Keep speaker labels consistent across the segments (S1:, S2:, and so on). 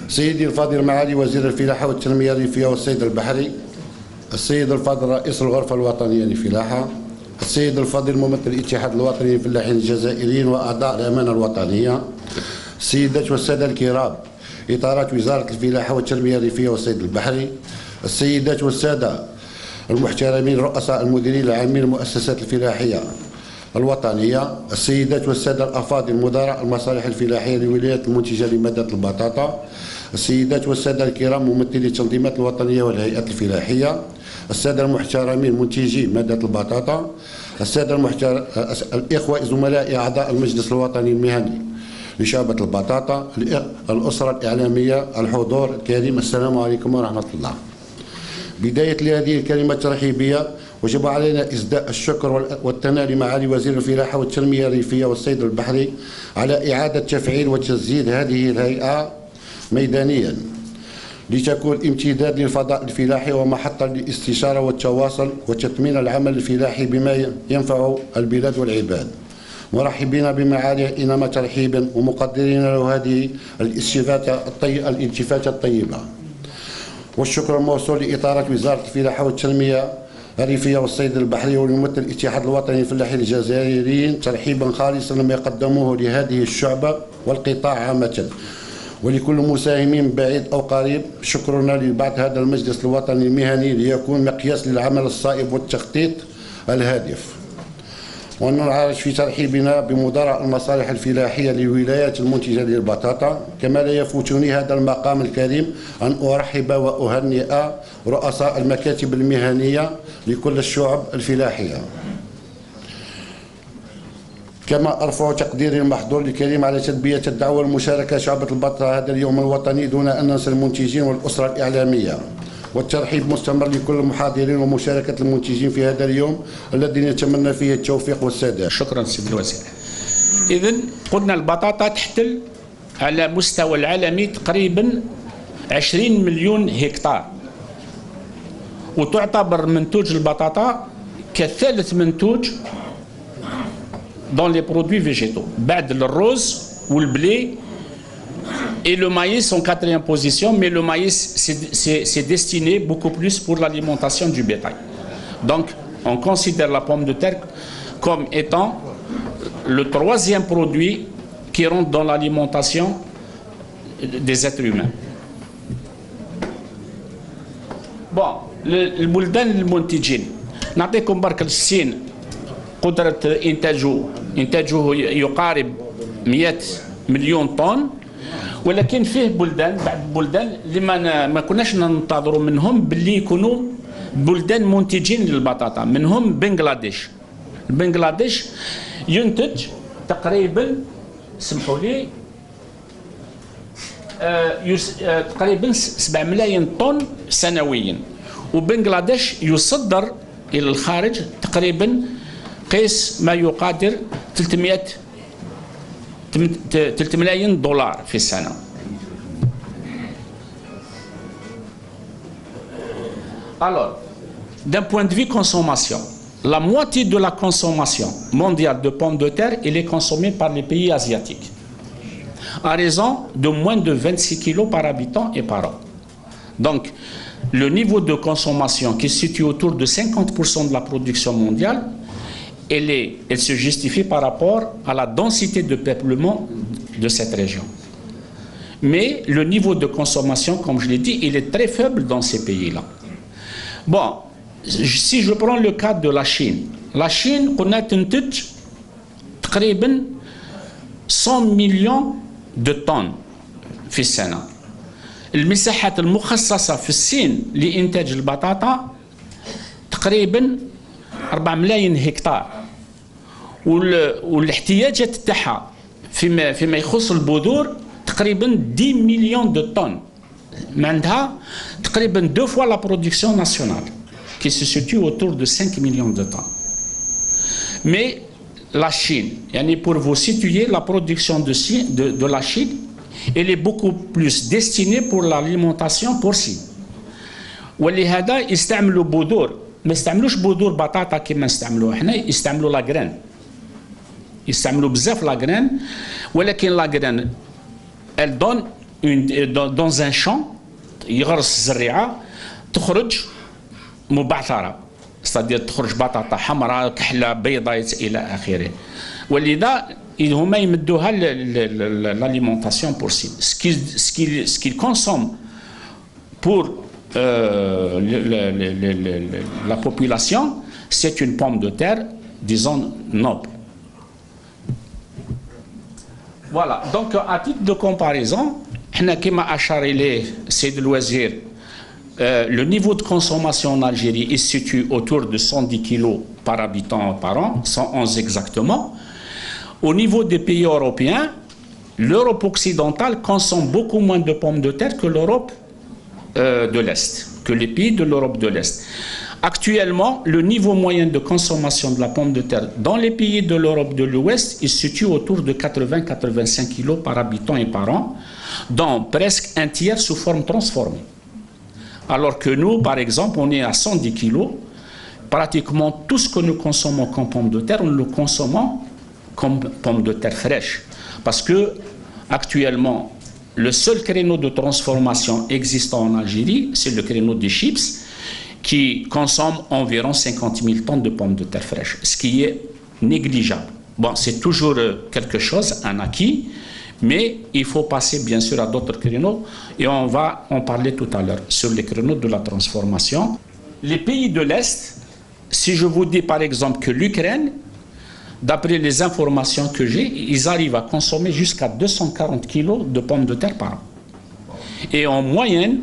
S1: سيدي الفاضل معالي وزير الفلاحة والتنمية الريفية والصيد البحري، السيد الفاضل رئيس الغرفة الوطنية للفلاحة، السيد الفاضل ممثل الاتحاد الوطني للفلاحين الجزائريين وأعضاء الأمانة الوطنية، السيدات والسادة الكرام إطارات وزارة الفلاحة والتنمية الريفية والصيد البحري، السيدات والسادة المحترمين رؤساء المديرين العامين للمؤسسات الفلاحية الوطنية، السيدات والسادة الأفاضل مدراء المصالح الفلاحية للولايات المنتجة لمادة البطاطا، السيدات والسادة الكرام ممثلي التنظيمات الوطنية والهيئات الفلاحية، السادة المحترمين منتجي مادة البطاطا، السادة الإخوة زملاء أعضاء المجلس الوطني المهني لشعبة البطاطا، الأسرة الإعلامية، الحضور الكريم، السلام عليكم ورحمة الله. بداية لهذه الكلمة الترحيبية وجب علينا إسداء الشكر والثناء لمعالي وزير الفلاحة والتنمية الريفية والصيد البحري على إعادة تفعيل وتسجيل هذه الهيئة ميدانيا لتكون امتداد للفضاء الفلاحي ومحطة للاستشارة والتواصل وتثمين العمل الفلاحي بما ينفع البلاد والعباد. مرحبين بمعاليه إنما ترحيبا ومقدرين له هذه الالتفاتة الطيبة. والشكر الموصول لإطارة وزارة الفلاحة والتنمية الريفية والصيد البحري ولممثل الاتحاد الوطني للفلاحين الجزائريين ترحيبا خالصا لما يقدموه لهذه الشعبة والقطاع عامة، ولكل مساهمين بعيد أو قريب. شكرنا لبعض هذا المجلس الوطني المهني ليكون مقياس للعمل الصائب والتخطيط الهادف. وننعرج في ترحيبنا بمدراء المصالح الفلاحية للولايات المنتجة للبطاطا. كما لا يفوتني هذا المقام الكريم أن أرحب وأهنئ رؤساء المكاتب المهنية لكل الشعب الفلاحية. كما أرفع تقديري المحظور الكريم على تلبية الدعوة المشاركة شعبة البطاطا هذا اليوم الوطني دون أن ننسى المنتجين والأسرة الإعلامية. والترحيب مستمر لكل المحاضرين ومشاركة المنتجين في هذا اليوم الذي نتمنى فيه التوفيق والسداد.
S2: شكرا سيد الوزير. إذن قلنا البطاطا تحتل على مستوى العالمي تقريبا 20 مليون هكتار، وتعتبر منتوج البطاطا كثالث منتوج dans les produits végétaux بعد الرز والبلي. Et le maïs en quatrième position, mais le maïs c'est destiné beaucoup plus pour l'alimentation du bétail. Donc on considère la pomme de terre comme étant le troisième produit qui rentre dans l'alimentation des êtres humains. Bon, البلدان المنتجين نعطيكم برك الصين قدرة إنتاجه يقارب 100 مليون طن، ولكن فيه بلدان بعد بلدان اللي ما كناش ننتظروا منهم باللي يكونوا بلدان منتجين للبطاطا، منهم بنغلاديش. بنغلاديش ينتج تقريبا سمحوا لي تقريبا 7 ملايين طن سنويا، وبنغلاديش يصدر إلى الخارج تقريبا قيس ما يقدر 3 ملايين دولار في السنة. Alors, d'un point de vue consommation, la moitié de la consommation mondiale de pommes de terre elle est consommée par les pays asiatiques, à raison de moins de 26 kilos par habitant et par an. Donc, le niveau de consommation qui se situe autour de 50% de la production mondiale, elle se justifie par rapport à la densité de peuplement de cette région. Mais le niveau de consommation, comme je l'ai dit, il est très faible dans ces pays-là. Bon, si je prends le cas de la Chine on a تنتج تقريبا 100 مليون de tonnes في السنة. المساحات المخصصة في الصين لإنتاج البطاطا تقريبا 4 ملايين هكتار، والاحتياجات تاعها فيما يخص البذور تقريبا 10 مليون de tonnes. عندها تقريبا 2 fois la production nationale qui se situe autour de 5 millions de tonnes. Mais la Chine, pour vous situer, la production de la Chine, elle est beaucoup plus destinée pour l'alimentation porcine. ولهذا يستعملوا بذور ما يستعملوش بذور بطاطا كما نستعملوها حنا يستعملوا لا غران يستعملوا بزاف لا غران ولكن لا غران elle donne dans un champ يغرس الزريعه تخرج مبعثره c'est-à-dire تخرج بطاطا حمراء كحله بيضاء الى اخره ولذا هما يمدوها l'alimentation porcine ce qu'ils consomment pour la population, c'est une pomme de terre, disons, noble. Voilà, donc à titre de comparaison, le niveau de consommation en Algérie il se situe autour de 110 kg par habitant par an, 111 exactement. Au niveau des pays européens, l'Europe occidentale consomme beaucoup moins de pommes de terre que l'Europe de l'Est, que les pays de l'Europe de l'Est. Actuellement, le niveau moyen de consommation de la pomme de terre dans les pays de l'Europe de l'Ouest, il se situe autour de 80-85 kg par habitant et par an, dont presque un tiers sous forme transformée. Alors que nous, par exemple, on est à 110 kg. Pratiquement tout ce que nous consommons comme pomme de terre, nous le consommons comme pomme de terre fraîche. Parce que, actuellement, le seul créneau de transformation existant en Algérie, c'est le créneau des chips, qui consomme environ 50 000 tonnes de pommes de terre fraîches, ce qui est négligeable. Bon, c'est toujours quelque chose, un acquis, mais il faut passer bien sûr à d'autres créneaux, et on va en parler tout à l'heure, sur les créneaux de la transformation. Les pays de l'Est, si je vous dis par exemple que l'Ukraine, d'après les informations que j'ai, ils arrivent à consommer jusqu'à 240 kg de pommes de terre par an. Et en moyenne,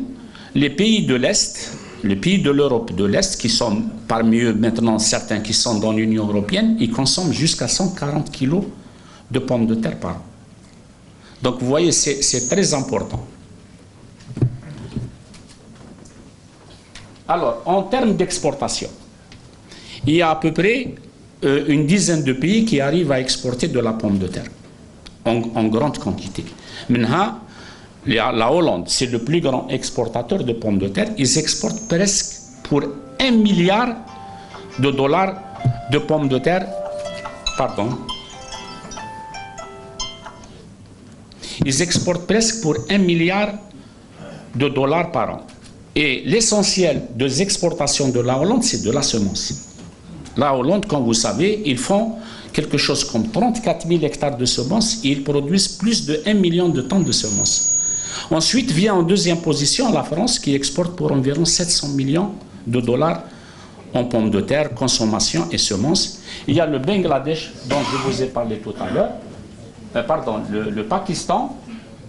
S2: les pays de l'Est, les pays de l'Europe de l'Est, qui sont parmi eux maintenant certains qui sont dans l'Union européenne, ils consomment jusqu'à 140 kg de pommes de terre par an. Donc vous voyez, c'est très important. Alors, en termes d'exportation, il y a à peu près une dizaine de pays qui arrivent à exporter de la pomme de terre en grande quantité. Maintenant, la Hollande, c'est le plus grand exportateur de pommes de terre. Ils exportent presque pour 1 milliard de dollars de pommes de terre. Pardon. Ils exportent presque pour 1 milliard de dollars par an. Et l'essentiel des exportations de la Hollande, c'est de la semence. La Hollande, comme vous savez, ils font quelque chose comme 34 000 hectares de semences et ils produisent plus de 1 million de tonnes de semences. Ensuite vient en deuxième position la France qui exporte pour environ 700 millions de dollars en pommes de terre, consommation et semences. Il y a le Bangladesh dont je vous ai parlé tout à l'heure, le Pakistan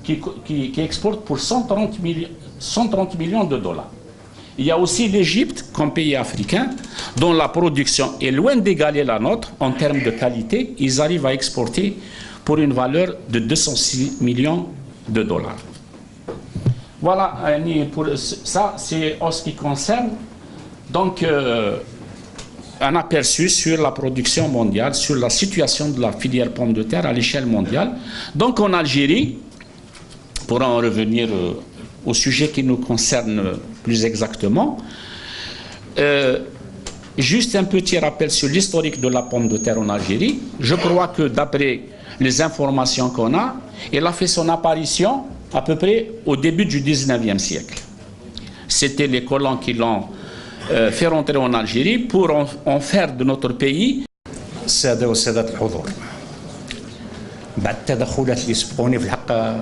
S2: qui exporte pour 130 millions de dollars. Il y a aussi l'Égypte comme pays africain dont la production est loin d'égaler la nôtre en termes de qualité. Ils arrivent à exporter pour une valeur de 206 millions de dollars. Voilà, pour ça c'est en ce qui concerne donc un aperçu sur la production mondiale, sur la situation de la filière pomme de terre à l'échelle mondiale. Donc en Algérie, pour en revenir au sujet qui nous concerne plus exactement, juste un petit rappel sur l'historique de la pomme de terre en Algérie. Je crois que d'après les informations qu'on a, elle a fait son apparition à peu près au début du 19e siècle. C'était les colons qui l'ont fait rentrer en Algérie pour en faire de notre pays.
S3: السادة والسادات الحضور، بعد التدخلات اللي سبقوني في الحق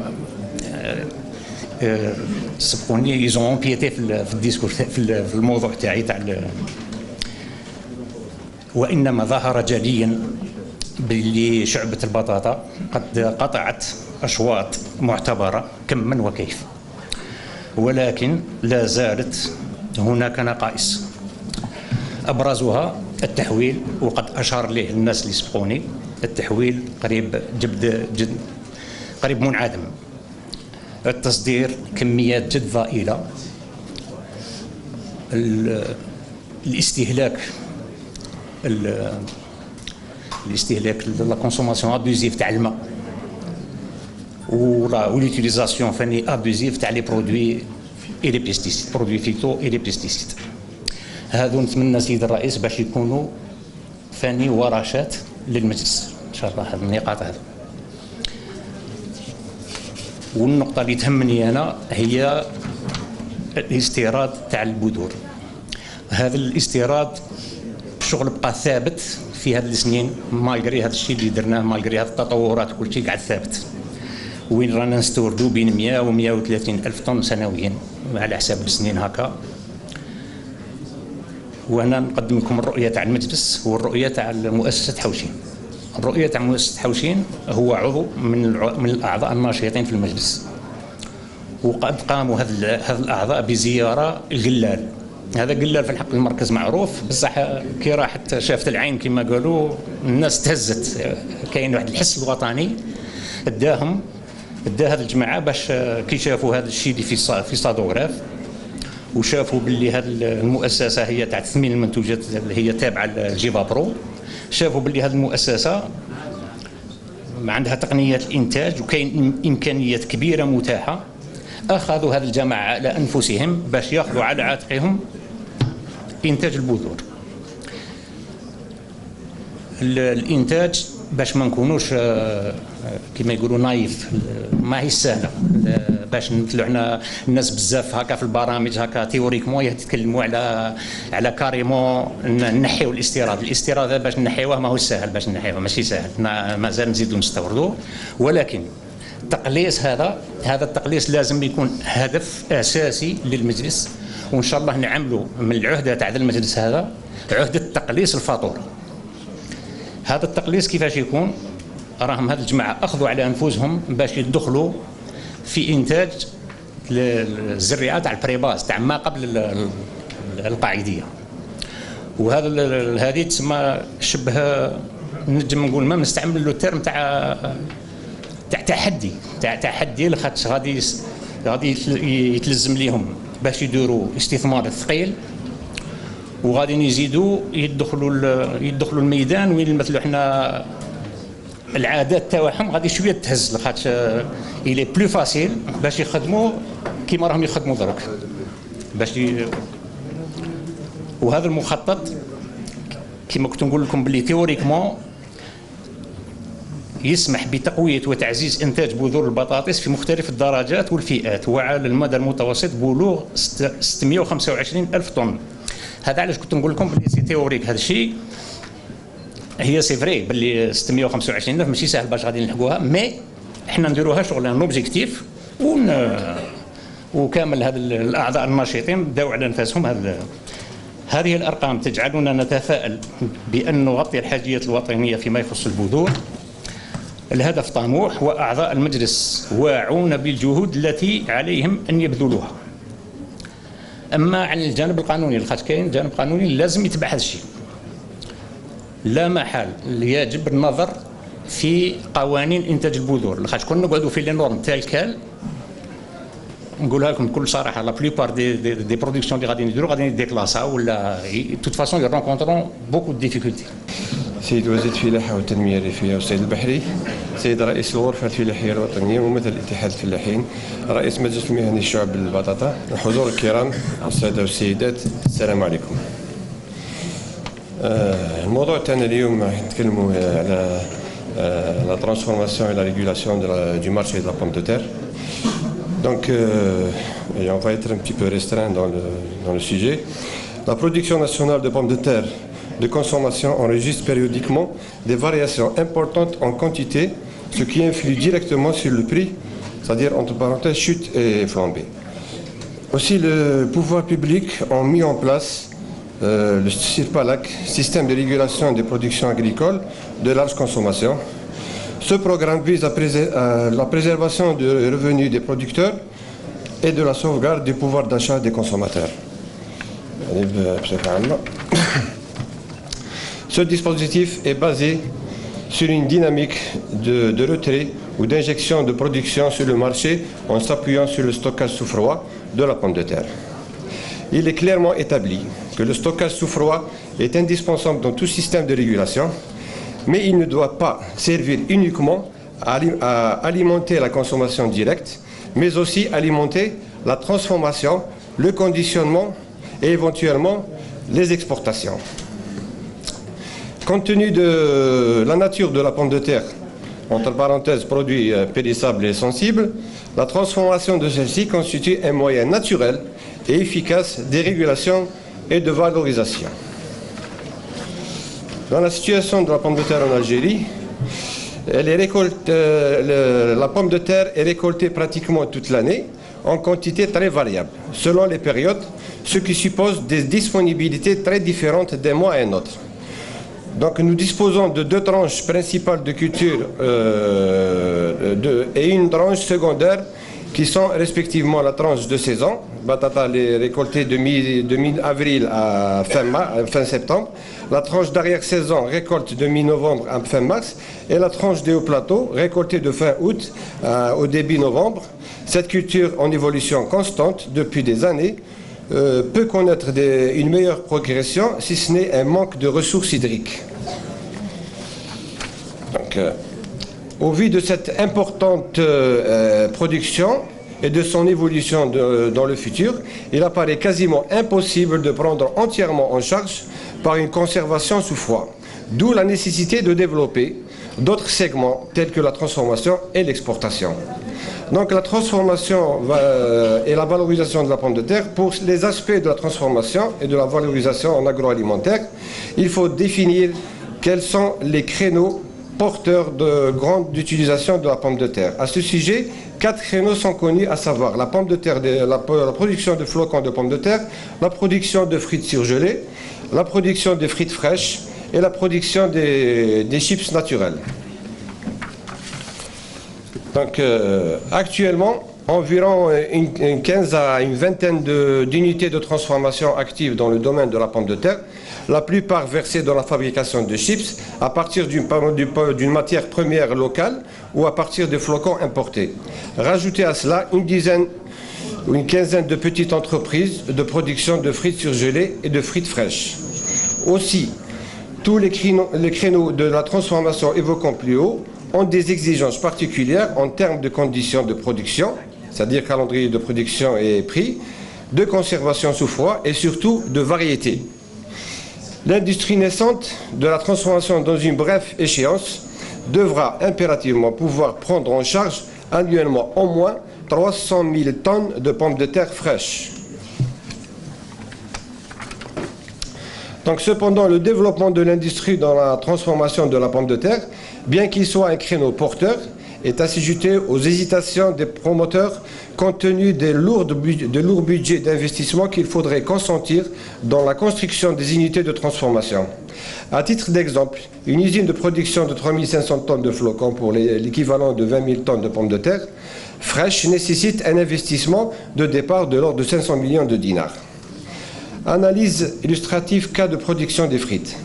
S3: سبقوني يزون امبيتي في الديسكور في الموضوع تاعي وانما ظهر جليا باللي شعبة البطاطا قد قطعت أشواط معتبرة كما وكيف، ولكن لا زالت هناك نقائص أبرزها التحويل، وقد أشار له الناس اللي سبقوني. التحويل قريب قريب منعدم. التصدير كميات جد ضئيلة. الاستهلاك الاستهلاك لا كونسوماسيون ابوزيف تاع الماء وليوتيليزاسيون فاني ابوزيف تاع لي برودوي اي لي بيستيسيد برودوي فيتو اي لي بيستيسيد. هذو نتمنى سيد الرئيس باش يكونوا فاني ورشات للمجلس ان شاء الله هذه النقاط هذه. والنقطه اللي تهمني انا هي الاستيراد تاع البذور. هذا الاستيراد الشغل بقى ثابت في هذه السنين مالغري هذا الشيء اللي درناه مالغري هذه التطورات كل شيء قاعد ثابت. وين رانا نستوردوا بين 100 و 130 ألف طن سنويا على حساب السنين هكا. وهنا نقدم لكم الرؤية تاع المجلس والرؤية تاع مؤسسة حوشين. الرؤية تاع مؤسسة حوشين هو عضو من الأعضاء الناشطين في المجلس. وقد قاموا هذ الأعضاء بزيارة القلال. هذا قلال في الحق المركز معروف بصح كي راحت شافت العين كما قالوا الناس تهزت. كاين واحد الحس الوطني اداه هذه الجماعه باش كي شافوا هذا الشيء اللي في صادوغراف وشافوا باللي هذه المؤسسه هي تاع تثمين المنتوجات اللي هي تابعه لجيفا برو. شافوا باللي هذه المؤسسه عندها تقنيات الانتاج وكاين امكانيات كبيره متاحه. اخذوا هذه الجماعه على انفسهم باش ياخذوا على عاتقهم انتاج البذور. الانتاج باش ما نكونوش كما يقولوا نايف ما هي سهله باش نمثلوا احنا الناس بزاف هكا في البرامج هكا تيوريكمون يتكلموا على كاريمون نحيوا الاستيراد باش نحيوه ما هو سهل باش نحيوه ماشي سهل مازال نزيدوا نستوردوه. ولكن التقليص هذا التقليص لازم يكون هدف اساسي للمجلس. وان شاء الله نعملوا من العهده تاع المجلس هذا عهده تقليص الفاتوره. هذا التقليص كيفاش يكون؟ راهم هذه الجماعه اخذوا على انفسهم باش يدخلوا في انتاج الزريعه تاع البريباز تاع ما قبل القاعديه. وهذا هذه تسمى شبه نجم نقول ما نستعمل له الترم تاع تحدي لخاطر غادي يتلزم ليهم باش يديروا استثمار ثقيل وغادي يزيدوا يدخلوا الميدان وين نمثلوا احنا العادات تاعهم غادي شويه تهز لخاطر الي بلو فاسيل باش يخدموا كيما راهم يخدموا درك وهذا المخطط كيما كنت نقول لكم باللي تيوريكمون يسمح بتقويه وتعزيز انتاج بذور البطاطس في مختلف الدرجات والفئات وعلى المدى المتوسط بلوغ 625 ألف طن. هذا علاش كنت نقول لكم باللي سي تيوريك هذا الشيء هي سي فري باللي 625 ألف ماشي سهل باش غادي نلحقوها مي احنا نديروها شغل ان اوبجيكتيف وكامل هذا الاعضاء الناشطين داو على انفاسهم. هذه الارقام تجعلنا نتفائل بان نغطي الحاجيات الوطنيه فيما يخص البذور. الهدف طموح واعضاء المجلس واعون بالجهود التي عليهم ان يبذلوها. اما عن الجانب القانوني خاطر كاين جانب قانوني لازم يتبع هذا الشيء. لا محال يجب النظر في قوانين انتاج البذور خاطر كنا نقعدوا في لي نورم تاع الكال نقولها لكم بكل صراحه لا بليبار دي برودكسيون اللي غادي نديروا غادي نديكلاسا ولا توت فاسون يرونكونترون بوكو دو ديفيكولتي.
S4: سيد وزير الفلاحه والتنميه الريفيه والسيد البحري، سيد رئيس الغرفه الفلاحيه الوطنيه ممثل اتحاد الفلاحين، رئيس مجلس المهني الشعب بالبطاطا، الحضور الكرام الساده والسيدات، السلام عليكم. الموضوع تاعنا اليوم راح نتكلموا على la transformation et la régulation du marché de la pomme de terre. Donc, on va être un petit peu restreint dans le sujet. La production nationale de pommes de terre de consommation enregistre périodiquement des variations importantes en quantité, ce qui influe directement sur le prix, c'est-à-dire entre parenthèses chute et flambée. Aussi, le pouvoir public a mis en place le SIRPALAC, système de régulation des productions agricoles de large consommation. Ce programme vise à la préservation des revenus des producteurs et de la sauvegarde du pouvoir d'achat des consommateurs. Ce dispositif est basé sur une dynamique de retrait ou d'injection de production sur le marché en s'appuyant sur le stockage sous froid de la pomme de terre. Il est clairement établi que le stockage sous froid est indispensable dans tout système de régulation. mais il ne doit pas servir uniquement à alimenter la consommation directe, mais aussi alimenter la transformation, le conditionnement et éventuellement les exportations. Compte tenu de la nature de la pomme de terre, entre parenthèses produits périssables et sensibles, la transformation de celle-ci constitue un moyen naturel et efficace de régulation et de valorisation. Dans la situation de la pomme de terre en Algérie, la pomme de terre est récoltée pratiquement toute l'année en quantité très variable, selon les périodes, ce qui suppose des disponibilités très différentes d'un mois à un autre. Donc nous disposons de 2 tranches principales de culture et une tranche secondaire qui sont respectivement la tranche de saison, batata les récoltée de mi-avril à fin septembre, la tranche d'arrière-saison récolte de mi-novembre à fin mars et la tranche des hauts plateaux récoltée de fin août au début novembre. Cette culture en évolution constante depuis des années peut connaître une meilleure progression si ce n'est un manque de ressources hydriques. Donc, au vu de cette importante production et de son évolution dans le futur, il apparaît quasiment impossible de prendre entièrement en charge par une conservation sous froid, d'où la nécessité de développer d'autres segments tels que la transformation et l'exportation. Donc la transformation et la valorisation de la pomme de terre, pour les aspects de la transformation et de la valorisation en agroalimentaire, il faut définir quels sont les créneaux porteurs de grande utilisation de la pomme de terre. À ce sujet, 4 créneaux sont connus, à savoir la pomme de terre, la production de flocons de pommes de terre, la production de frites surgelées, la production de frites fraîches et la production des chips naturels. Donc actuellement, environ une 15 à une vingtaine d'unités de transformation actives dans le domaine de la pomme de terre, la plupart versées dans la fabrication de chips à partir d'une matière première locale ou à partir de flocons importés. Rajoutez à cela une dizaine ou une quinzaine de petites entreprises de production de frites surgelées et de frites fraîches. Aussi, tous les créneaux de la transformation évoqués plus haut ont des exigences particulières en termes de conditions de production, c'est-à-dire calendrier de production et prix, de conservation sous froid et surtout de variété. L'industrie naissante de la transformation dans une brève échéance devra impérativement pouvoir prendre en charge annuellement au moins 300 000 tonnes de pommes de terre fraîches. Donc, cependant, le développement de l'industrie dans la transformation de la pomme de terre, bien qu'il soit un créneau porteur, est assujetti aux hésitations des promoteurs compte tenu des lourds budgets d'investissement qu'il faudrait consentir dans la construction des unités de transformation. À titre d'exemple, une usine de production de 3500 tonnes de flocons pour l'équivalent de 20 000 tonnes de pommes de terre fraîches nécessite un investissement de départ de l'ordre de 500 millions de dinars. Analyse illustrative cas de production des frites.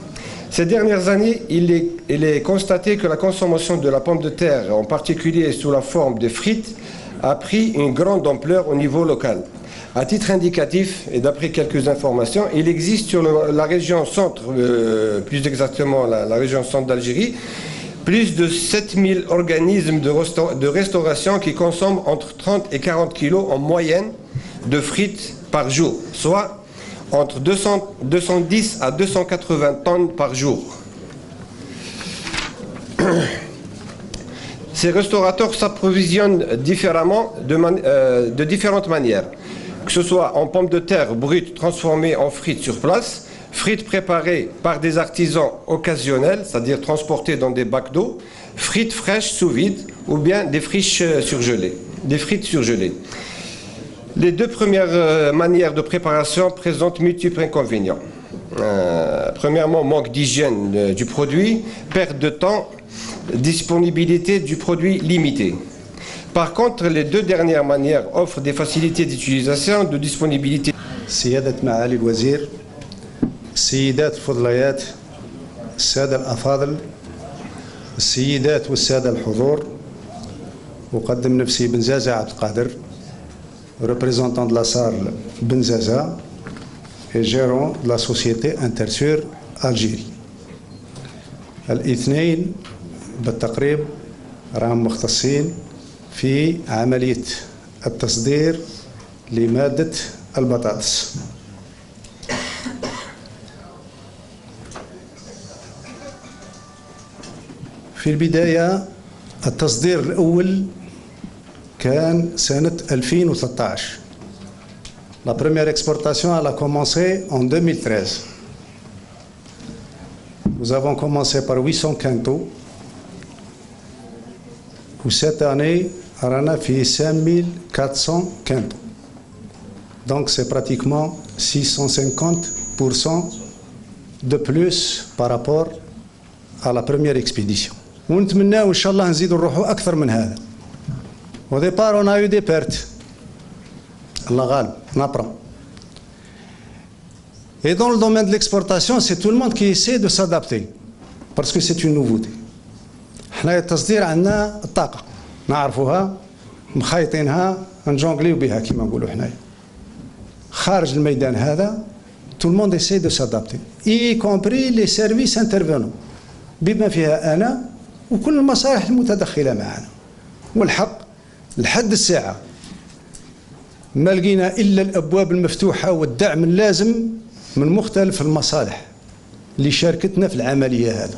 S4: Ces dernières années, il est constaté que la consommation de la pomme de terre, en particulier sous la forme de frites, a pris une grande ampleur au niveau local. À titre indicatif, et d'après quelques informations, il existe sur la région centre, plus exactement la région centre d'Algérie, plus de 7000 organismes de restauration qui consomment entre 30 et 40 kilos en moyenne de frites par jour, soit entre 210 à 280 tonnes par jour. Ces restaurateurs s'approvisionnent différemment de différentes manières, que ce soit en pommes de terre brutes transformées en frites sur place, frites préparées par des artisans occasionnels, c'est-à-dire transportées dans des bacs d'eau, frites fraîches sous vide ou bien des frites surgelées. Les deux premières manières de préparation présentent multiples inconvénients. Premièrement, manque d'hygiène du produit, perte de temps, disponibilité du produit limitée. Par contre, les deux dernières manières offrent des facilités d'utilisation, de disponibilité.
S5: سيادة معالي الوزير، السيدات الفضليات، السادة الأفاضل، السيدات والسادة الحضور، أقدم نفسي بنزازة عبد القادر، représentant de la salle Benzaza et gérant de la société Intersur Algérie. الاثنين بالتقريب راهم مختصين في عملية التصدير لمادة البطاطس. في البداية التصدير الأول كان سنة 2013. La première exportation elle a commencé en 2013. Nous avons commencé par 800 quintaux. Ou cette année, on a fait 5400 quintaux. Donc c'est pratiquement 650% de plus par rapport à la première expédition. ونتمناو ان شاء الله نزيدوا نروحوا اكثر من هذا. Au départ on a eu des pertes. Allah غالب, on apprend. Et dans le domaine de l'exportation, c'est tout le monde qui essaie de s'adapter parce que c'est une nouveauté. حنا التصدير عندنا الطاقة نعرفوها مخيطينها نجونغليو بها كما نقولوا حنايا. خارج الميدان هذا tout le monde essaie de s'adapter y compris les services intervenants بما فيها أنا وكل المصالح المتدخلة معنا. والحق لحد الساعة ما لقينا إلا الأبواب المفتوحة والدعم اللازم من مختلف المصالح اللي شاركتنا في العملية هذه.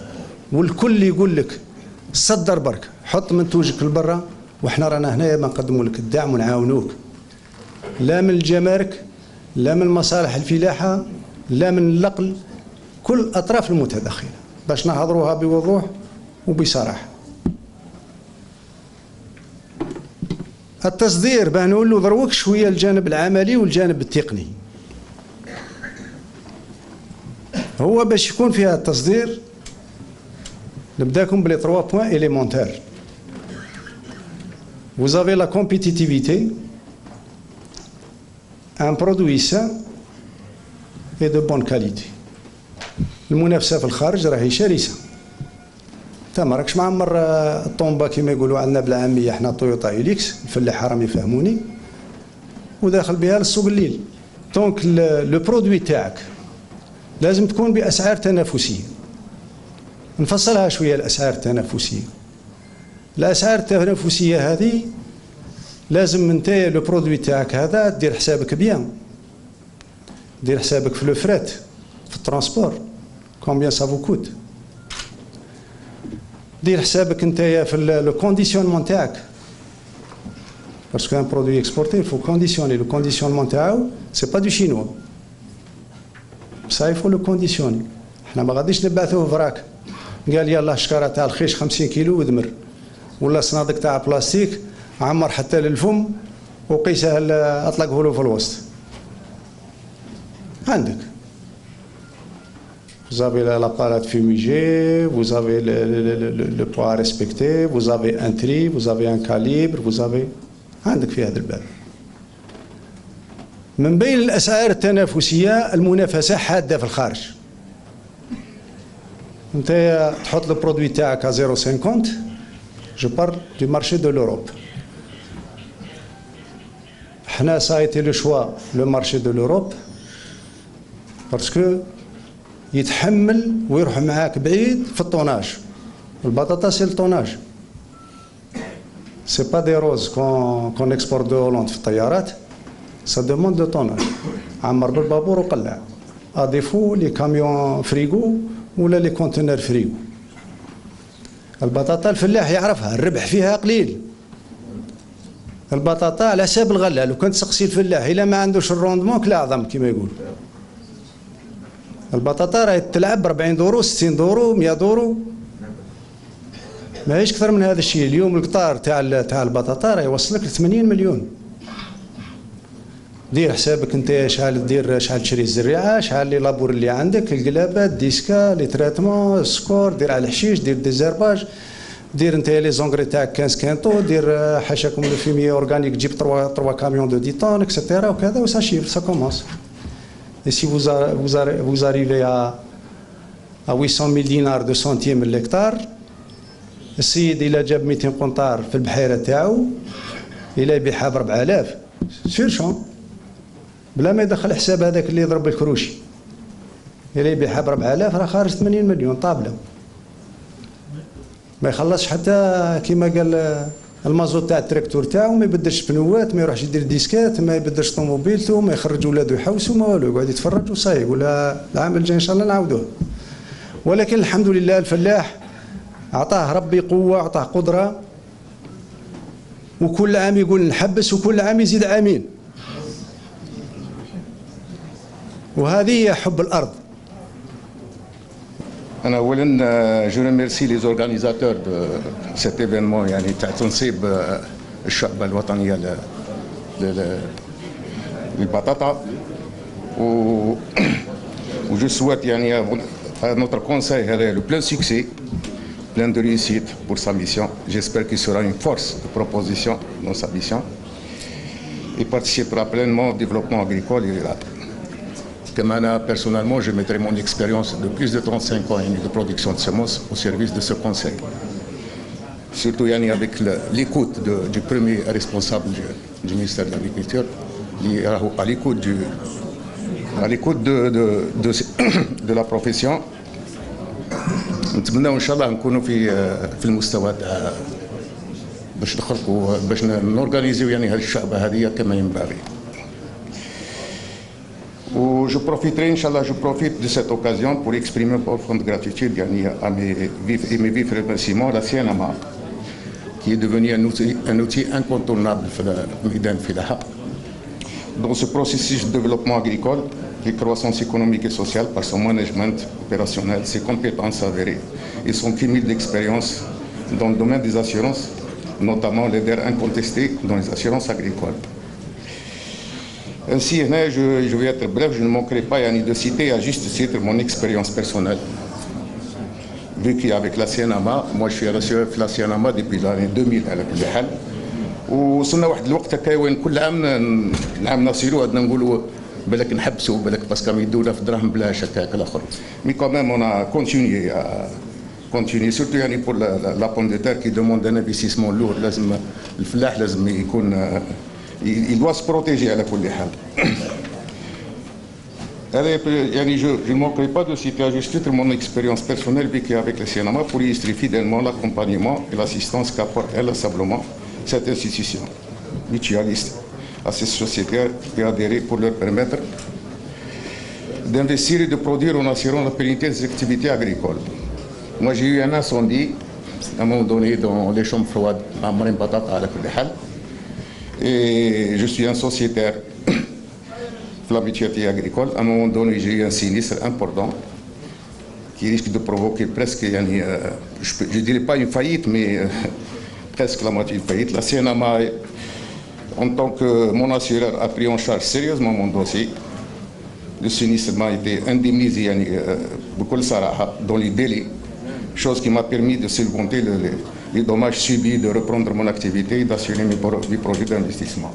S5: والكل يقول لك صدر برك حط منتوجك لبرا وإحنا رانا هنايا بنقدموا لك الدعم ونعاونوك. لا من الجمارك لا من مصالح الفلاحة لا من النقل كل الأطراف المتدخلة باش نهضروها بوضوح وبصراحة. التصدير باه نقول له دروك شوية الجانب العملي والجانب التقني. هو باش يكون فيها التصدير نبداكم بلي 3 points élémentaires. Vous avez la compétitivité, un produit sain et de bonne qualité. المنافسة في الخارج راهي شرسة. انت ما راكش معمر الطومبا كما يقولوا عندنا بالعامية احنا تويوتا إليكس الفلاحة راهم يفهموني وداخل بها للسوق الليل. دونك لو برودوي تاعك لازم تكون بأسعار تنافسية. نفصلها شوية الأسعار التنافسية. الأسعار التنافسية هذه لازم نتايا لو برودوي تاعك هذا دير حسابك بيان. دير حسابك في لو فريت في الترانسبور كومبيان سا فو كوت. دير حسابك نتايا في لو كونديسيونمون تاعك باسكو ان برودوي اكسبورتي فو كونديسيوني. لو كونديسيونمون تاعو سي با دو شينوا بصح يفو لو كونديسيوني. احنا ما غاديش نبعثوه فراك قال يلا شكاره تاع الخيش 50 كيلو ودمر ولا صناديق تاع بلاستيك عمر حتى للفم وقيسه اطلقه له في الوسط. عندك vous avez l'appareil fumigé, vous avez le poids à respecter, vous avez un tri, vous avez un calibre, vous avez عندك في هذا الباب. من بين الأسعار التنافسية المنافسة حادة في الخارج. أنت تحط البرودوي تاعك à 0,50. Je parle du marché de l'Europe. حنا ça a été le choix le marché de l'Europe parce que يتحمل ويروح معاك بعيد في الطوناج. البطاطا سي الطوناج. سي با دي روز كون اكسبورت دو هولندا في الطيارات. سا دوموند دو طوناج. عمر بالبابور وقلع. اديفو لي كاميون فريغو ولا لي كونتينر فريغو. البطاطا الفلاح يعرفها الربح فيها قليل. البطاطا على حساب الغله. لو كنت تسقسي الفلاح الا ما عندوش الروندمون كلا عظم كما يقولوا. البطاطا راهي تلعب ب 40 دورو 60 دورو 100 دورو ماهيش اكثر من هذا الشيء. اليوم القطار تاع البطاطا راه يوصلك ل 80 مليون. دير حسابك انت شحال دير شحال تشري الزريعه شحال لي لابور اللي عندك القلابات ديسكا لي تريتمون السكور دير على الحشيش دير ديزيرباج دير انت لي زونغري تاعك 15 كانتو دير حاشاكم لو فيمي اورغانيك تجيب 3 كاميون دو 10 طون اكسيتيرا وكذا وسا شيف سا كومونس. Et si vous arrivez à 800 000 dinars de centimes l'hectare, السيد إلا جاب 200 قنطار في البحيرة تاعو إلا يبيعها ب 4000 سير شون بلا ما يدخل حساب هذاك اللي يضرب الكروشي. إلا يبيعها ب 4000 راه خارج 80 مليون طابلة. ما يخلصش حتى كما قال المازوت تاع التراكتور تاعو، ما يبدلش بنوات، ما يروحش يدير ديسكات، ما يبدلش طوموبيلته، ما يخرج ولادو يحوسوا، ما والو، يقعد يتفرج وصاي يقول العام الجاي ان شاء الله نعاودوه. ولكن الحمد لله الفلاح عطاه ربي قوه، عطاه قدره، وكل عام يقول نحبس وكل عام يزيد عامين. وهذه هي حب الارض.
S6: أنا أولا جو ريميرسي لي زورغانيزاتور دو سيت ايفينمون، يعني تاع تنصيب الشعبة الوطنية للبطاطا، و جو سويت يعني notre conseil le plein succès, plein de réussite pour sa mission. J'espère qu'il sera une force de proposition dans sa mission et participera pleinement au développement agricole et rural. Moi, personnellement, je mettrai mon expérience de plus de 35 ans de production de semences au service de ce conseil. Surtout avec l'écoute du premier responsable du ministère de l'Agriculture, à l'écoute de la profession. نتمنى ان شاء الله نكونوا في المستوى تاع باش نخلقوا باش نورغانيزيو هذه الشعبه هذه كما ينبغي. و je profiterai inchallah, je profite de cette occasion pour exprimer une profonde gratitude à mes vifs remerciements à la CNMA, qui est devenu un outil incontournable dans ce processus de développement agricole, de croissance économique et sociale, par son management opérationnel, ses compétences avérées et son cumul d'expérience dans le domaine des assurances, notamment leader incontesté dans les assurances agricoles. Ainsi, je vais être bref, je ne manquerai pas de citer à juste titre mon expérience personnelle. Vu qu'avec la CNMA, moi je suis reçu la CNMA depuis l'année 2000 على كل حال، وصلنا واحد الوقت هكا وين كل عام نصيروا عندنا نقولوا بالك نحبسوا بالك باسكو يدونا في الدراهم بلاش هكاك الاخر. مي كوميم اون ا كونتينيي سورتو pour la pomme de terre qui demande un investissement lourd. لازم الفلاح لازم يكون il doit se protéger على كل حال. Je ne manquerai pas de citer à juste titre mon expérience personnelle vécue avec le CNMA pour illustrer fidèlement l'accompagnement et l'assistance qu'apporte inlassablement cette institution mutualiste à ces sociétaires et adhérer pour leur permettre d'investir et de produire en assurant la pérennité des activités agricoles. Moi j'ai eu un incendie à un moment donné dans les chambres froides à Marine Batata à la Koulikhal, et je suis un sociétaire de la mutualité agricole. À un moment donné j'ai eu un sinistre important qui risque de provoquer presque, je ne dirais pas une faillite, mais presque la moitié de faillite. La CNMA, en tant que mon assureur, a pris en charge sérieusement mon dossier. Le sinistre m'a été indemnisé dans les délais, chose qui m'a permis de surmonter les dommages subis, de reprendre mon activité et d'assurer mes projets d'investissement.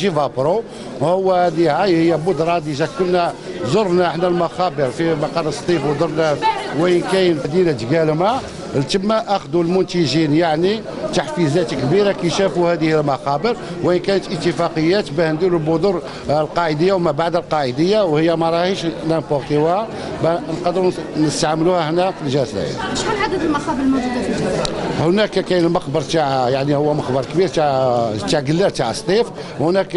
S1: جيفا برو، وهو هذه هي بودره ديجا كنا زرنا احنا المخابر في مقر سطيف ودرنا وين كاين مدينه جقالمه، تما اخذوا المنتجين يعني تحفيزات كبيره كي شافوا هذه المخابر، وين كانت اتفاقيات باه نديروا البذور القاعديه وما بعد القاعديه، وهي ما راهيش نامبورتيوها نقدروا نستعملوها هنا في الجزائر.
S7: شحال عدد المخابر الموجوده في الجزائر؟
S1: هناك كاين المخبر تاع يعني هو مخبر كبير تاع قلار تاع سطيف، هناك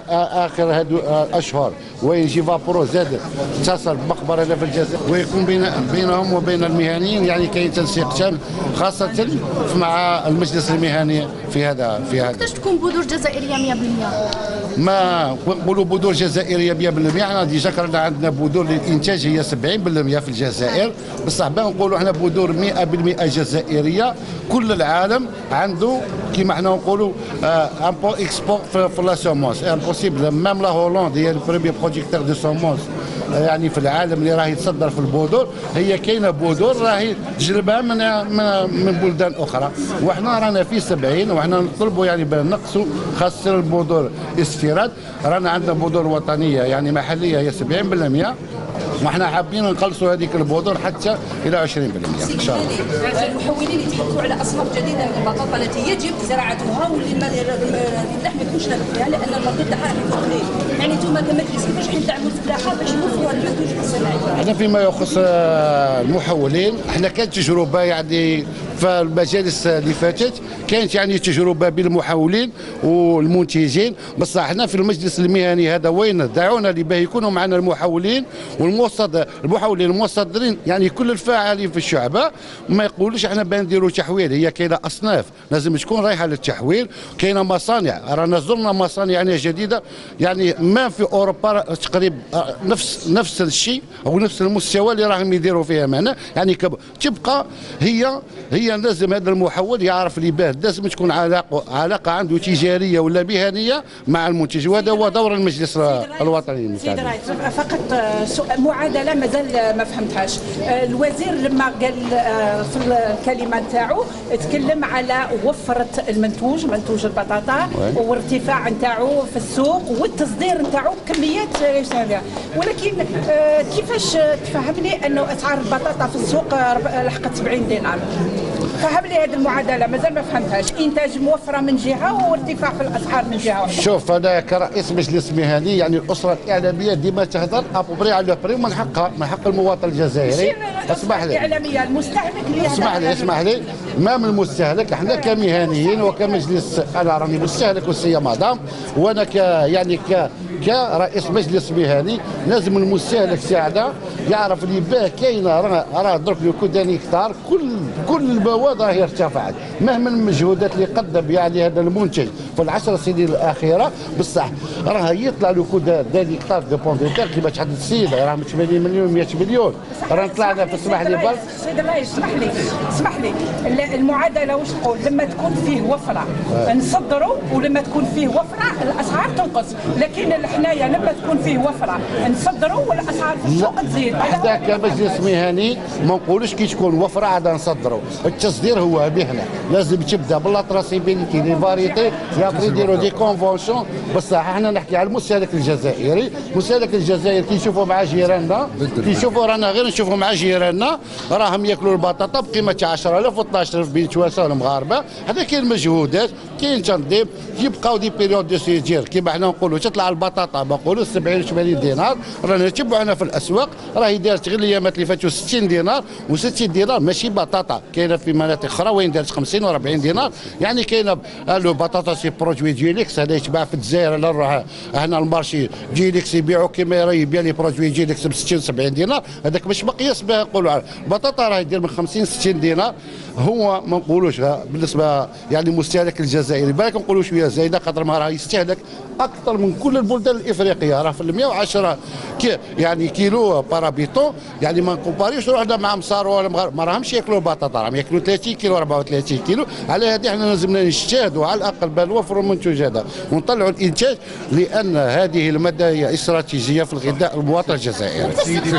S1: اخر هذو اشهر وين جيفا برو زاد اتصل بمخبر هنا في الجزائر، ويكون بينهم وبين المهنيين يعني كاين تنسيق تام خاصه مع المجلس المهني في هذا.
S7: وقتاش تكون بذور جزائريه 100%؟
S1: ما نقولوا بذور جزائريه 100%، احنا ديجا كان عندنا بذور للانتاج هي 70% في الجزائر، بصح باه نقولوا احنا بذور 100% جزائريه. كل العالم عنده كيما احنا نقولوا امبو اكسبور في لا سومونس امبوسيبل. ميم لا هولندا هي البريمير بروديكتور دو سومونس يعني في العالم اللي راهي تصدر في البذور، هي كاينه بذور راهي تجلبها من بلدان اخرى، وحنا رانا في 70 وحنا نطلبوا يعني نقصوا خاصه البذور استيراد. رانا عندنا بذور وطنيه يعني محليه هي 70%، وحنا حابين نقلصوا هذيك البذور حتى الى 20% ان شاء الله.
S8: المحولين يتحدثوا على اصناف جديده من البطاطا التي يجب زراعتها واللي اللحم ما يكونش نافع فيها لان المردود تاعها راح يكون قليل. يعني انتم كمجلس كيفاش حتدعموا الفلاحه باش يوفروا هذا المنتوج الصناعي؟
S1: احنا فيما يخص المحولين احنا كانت تجربه يعني في المجالس اللي فاتت كانت يعني تجربه بالمحولين والمنتجين، بصح احنا في المجلس المهني هذا وين دعونا لباه يكونوا معنا المحولين المحولين المصدرين يعني كل الفاعلين في الشعبه، ما يقولوش احنا بنديروا تحويل. هي كاينه اصناف لازم تكون رايحه للتحويل، كاينه مصانع رانا زرنا مصانع يعني جديده يعني ما في اوروبا تقريبا نفس الشيء او نفس المستوى اللي راهم يديروا فيها معنا يعني تبقى هي لازم هذا المحول يعرف اللي باه لازم تكون علاقه عنده تجاريه ولا مهنيه مع المنتج، وهذا هو دور المجلس الوطني.
S8: سيدي رئيس فقط معادله مازال ما فهمتهاش. الوزير لما قال في الكلمه نتاعو تكلم على وفره منتوج البطاطا وارتفاع نتاعو في السوق والتصدير نتاعو بكميات يساويها، ولكن كيفاش تفهمني انه اسعار البطاطا في السوق لحقت 70 دينار؟ فهم لي هذه المعادله مازال ما فهمتهاش، انتاج موفره من جهه وارتفاع في الاسعار من جهه واحده.
S1: شوف انا كرئيس مجلس مهني يعني الاسره الاعلاميه ديما تهضر ابوبري على بري من حق المواطن الجزائري. اسمح لي
S8: الاعلاميه المستهلك اللي
S1: اسمح لي ما من المستهلك احنا كمهنيين وكمجلس، انا راني مستهلك والسي مدام، وانا كرئيس مجلس مهني لازم المستهلك ساعده يعرف اللي باه كاينه راه درك لو كوداني كتار كل المواد راهي ارتفعت مهما المجهودات اللي قدم يعني هذا المنتج في العشر سنين الاخيره، بصح راه يطلع له كوداني كتار دو بونديتير كيما تحدث السيد راه من 80 مليون 100 مليون راه طلعنا في اسمح لي برك.
S8: سيد الرئيس اسمح لي المعادله واش تقول؟ لما تكون فيه وفره نصدروا ولما تكون فيه وفره الاسعار تنقص، لكن حنايا لما تكون فيه وفره نصدروا والاسعار في السوق تزيد.
S1: حتى كمجلس مهني ما نقولوش كي تكون وفره عاد نصدروا، التصدير هو مهنه لازم تبدا بلا تراسيبيليتي لي فاريتي يابري يديروا دي كونفونسيون. بصح احنا نحكي على المستهلك الجزائري، المستهلك الجزائري كي يشوفوا مع جيراننا كي يشوفوا رانا غير نشوفوا مع جيراننا راهم ياكلوا البطاطا بقيمه 10,000 و 12,000 بين توانسه والمغاربه. هذا كاين مجهودات كاين تنظيم يبقاو دي بيريود دو سيجير كيما حنا نقولوا تطلع البطاطا نقولوا 70 80 دينار رانا نتبعونا في الاسواق راهي دارت غير الايامات اللي فاتوا 60 دينار و60 دينار ماشي بطاطا، كاينه في مناطق اخرى وين دارت 50 و 40 دينار يعني كاينه لو بطاطا سي برودوي جيليكس هذا يتباع في الجزائر لا نروح هنا المارشي جيليكس يبيعوا كيما يبيع لي برودوي جيليكس ب 60 70 دينار، هذاك مش مقياس باه نقولوا البطاطا راهي دير من 50 60 دينار. هو ما نقولوش بالنسبه يعني المستهلك الجزائري بالك نقولوا شويه زايده خاطر ما راه يستهلك اكثر من كل البلدان الافريقيه، راه في 110 يعني كيلو بارابيتون يعني ما نكومباريوش روحنا مع مصار ولا ما راهمش ياكلوا البطاطا راهم ياكلوا 30 كيلو 34 كيلو. على هذه احنا لازمنا نجتهدوا على الاقل باه نوفروا المنتوج هذا ونطلعوا الانتاج لان هذه الماده هي استراتيجيه في الغذاء المواطن الجزائري.
S7: سيدي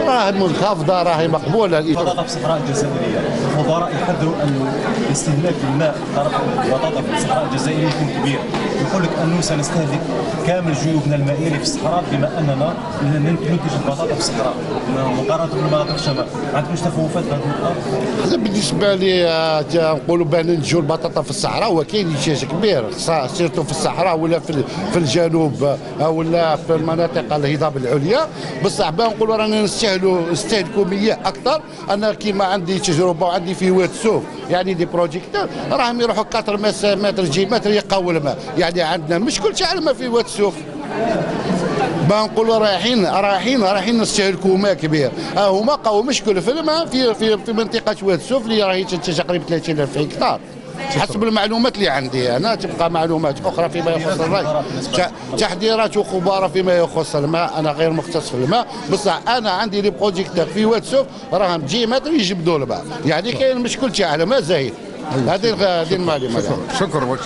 S1: راه منخفضه راهي مقبوله.
S9: البطاطا في الصحراء الجزائريه الخبراء يحذروا أن استهلاك الماء طرف البطاطا في الصحراء الجزائرية يكون كبير. يقول لك أنه سنستهلك كامل جيوبنا المائية في الصحراء بما أننا ننتج البطاطا في الصحراء مقارنة بالمناطق الشمال. ما عندكمش تخوفات في هذه النقطة؟
S1: بالنسبة لي نقولوا بان ننتجوا البطاطا في الصحراء هو كاين انتاج كبير سيرتو في الصحراء ولا في الجنوب ولا في المناطق الهضاب العليا، بصح بان نقولوا رانا نستهلكوا مياه اكثر. انا كيما عندي تجربه وعندي في واد سوف يعني دي بروجيكتور راهم يروحوا 4 متر جي متر يقاو الماء، يعني عندنا مشكل تاع الماء في واد سوف. بنقولوا رايحين نستهلكوا ماء كبير. هما لقاو مشكل في الماء في منطقه واد سوف اللي راهي تنتج تقريبا 30,000 هكتار حسب المعلومات اللي عندي انا. تبقى معلومات اخرى فيما يخص الري، تحذيرات وخبراء فيما يخص الماء. انا غير مختص في الماء، بصح انا عندي لي بروجيكتور في واد سوف راهم تجي متر يجبدوا الماء، يعني كاين مشكل تاع الماء زايد. هذه المعلومه.
S6: شكرا.